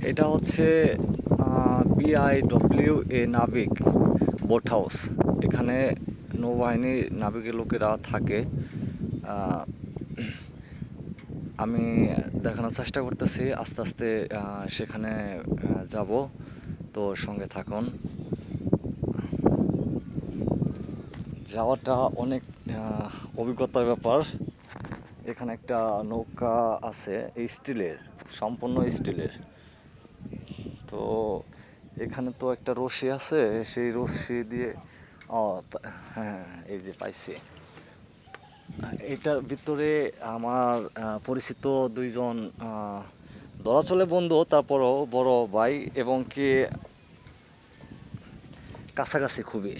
এটা হচ্ছে BIWA নাবিক বোট হাউস। এখানে নৌবাহিনীর নাবিকের লোকেরা থাকে। আহ, আমি দেখানোর চেষ্টা করতেছি আস্তে আস্তে সেখানে যাব, তো সঙ্গে থাকুন। যাওয়াটা অনেক অভিজ্ঞতার ব্যাপার। এখানে একটা নৌকা আছে স্টিলের, সম্পূর্ণ স্টিলের। তো এখানে তো একটা রশি আছে, সেই রশি দিয়ে ও হ্যাঁ, এই যে পাইছি। এটার ভিতরে আমার পরিচিত দুইজন দরাচলে বন্ধু, তারপরও বড় ভাই এবং কি কাছাকাছি খুবই।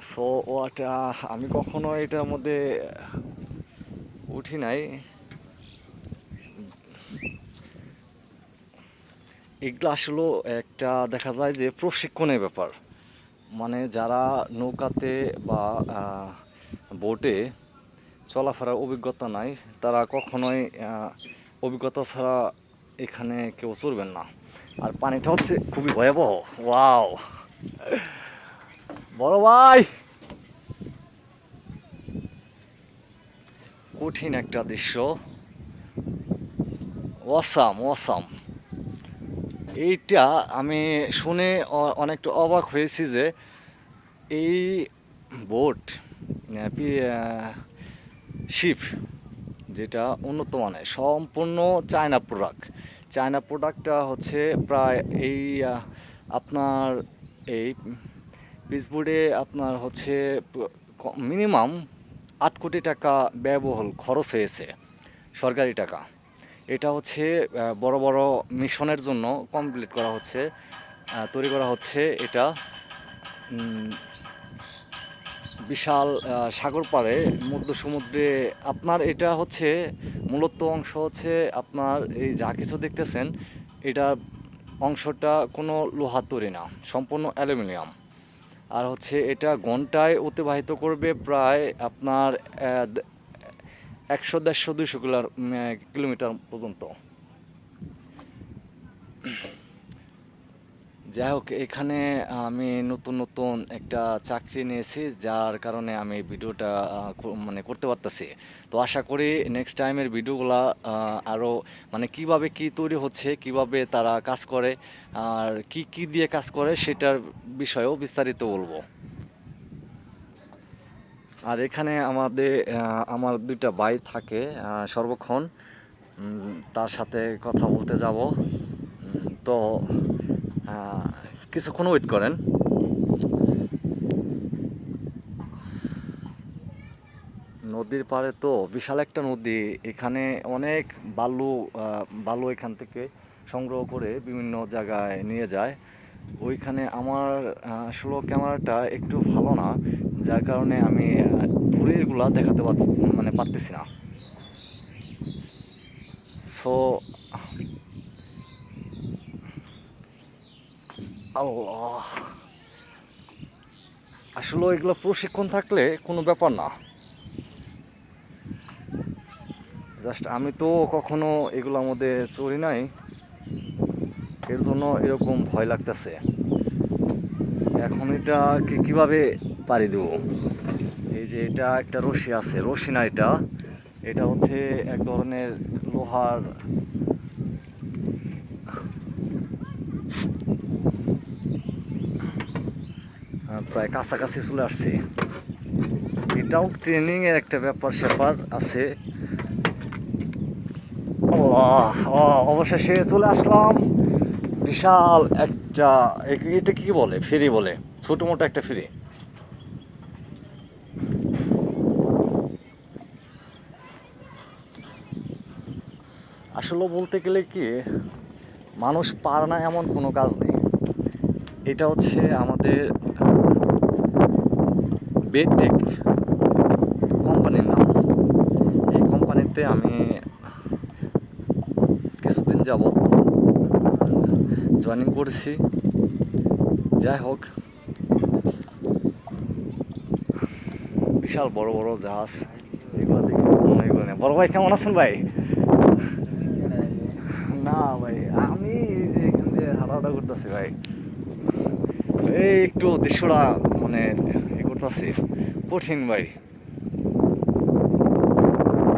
সো ওটা আমি কখনো এটার মধ্যে উঠি নাই। এগুলো আসলে একটা দেখা যায় যে প্রশিক্ষণের ব্যাপার। মানে যারা নৌকাতে বা বোটে চলাফেরার অভিজ্ঞতা নাই, তারা কখনোই অভিজ্ঞতা ছাড়া এখানে কেউ চলবেন না। আর পানিটা হচ্ছে খুবই ভয়াবহ। ওয়াও, বড় ভাই, কঠিন একটা দৃশ্য। Awesome awesome. এইটা আমি শুনে অনেকটা অবাক হয়েছি যে এই বোট শিপ, যেটা উন্নত মানের সম্পূর্ণ চায়না প্রোডাক্ট। চায়না প্রোডাক্টটা হচ্ছে প্রায় এই আপনার এই পিচবোর্ডে আপনার হচ্ছে মিনিমাম 8 কোটি টাকা ব্যয়বহুল খরচ হয়েছে, সরকারি টাকা। এটা হচ্ছে বড় বড় মিশনের জন্য কমপ্লিট করা হচ্ছে, তৈরি করা হচ্ছে। এটা বিশাল সাগর পাড়ে মধ্য সমুদ্রে আপনার এটা হচ্ছে মূলত অংশ হচ্ছে আপনার এই যা কিছু দেখতেছেন, এটা অংশটা কোনো লোহা তৈরি না, সম্পূর্ণ অ্যালুমিনিয়াম। আর হচ্ছে এটা ঘন্টায় অতিবাহিত করবে প্রায় আপনার 100, 150, 200 কিলোমিটার পর্যন্ত। যাই হোক, এখানে আমি নতুন নতুন একটা চাকরি নিয়েছি, যার কারণে আমি ভিডিওটা মানে করতে পারতেছি। তো আশা করি নেক্সট টাইমের ভিডিওগুলা আরও মানে কিভাবে কি তৈরি হচ্ছে, কিভাবে তারা কাজ করে, আর কি কি দিয়ে কাজ করে সেটার বিষয়েও বিস্তারিত বলবো। আর এখানে আমার দুইটা ভাই থাকে সর্বক্ষণ। তার সাথে কথা বলতে যাব। তো কিছুক্ষণ ওয়েট করেন। নদীর পাড়ে তো বিশাল একটা নদী। এখানে অনেক বালু এখান থেকে সংগ্রহ করে বিভিন্ন জায়গায় নিয়ে যায়। ওইখানে আমার আসলে ক্যামেরাটা একটু ভালো না, যার কারণে আমি দূরেরগুলা দেখাতে মানে পারতেছি না। সো আসলে এগুলো প্রশিক্ষণ থাকলে কোনো ব্যাপার না। জাস্ট আমি তো কখনো এগুলোর মধ্যে চড়ি নাই, এর জন্য এরকম ভয় লাগতেছে। এখন এটা কিভাবে পাড়ি দেবো? এই যে এটা একটা রশি আছে, রশি না, এটা এটা হচ্ছে এক ধরনের লোহার। প্রায় কাছাকাছি চলে আসছি। এটাও ট্রেনিং এর একটা ব্যাপার স্যাপার আছে। অবশেষে চলে আসলাম বিশাল একটা, এটা কি বলে, ফেরি বলে, ছোট মোটো একটা ফেরি। আসলে বলতে গেলে কি, মানুষ পারে না এমন কোনো কাজ নেই। এটা হচ্ছে আমাদের বেটেক কোম্পানির নাম। এই কোম্পানিতে আমি কিছুদিন যাবৎ জয়েনিং করেছি। যাই হোক, বিশাল বড় বড় জাহাজ, এগুলো দেখে এগুলো নেই। বড় ভাই কেমন আছেন ভাই? না ভাই, আমি এই যে এখান দিয়ে হাঁটাহাঁটা করতেছি ভাই, এই একটু দৃশ্যটা মানে করতেছি, কঠিন ভাই।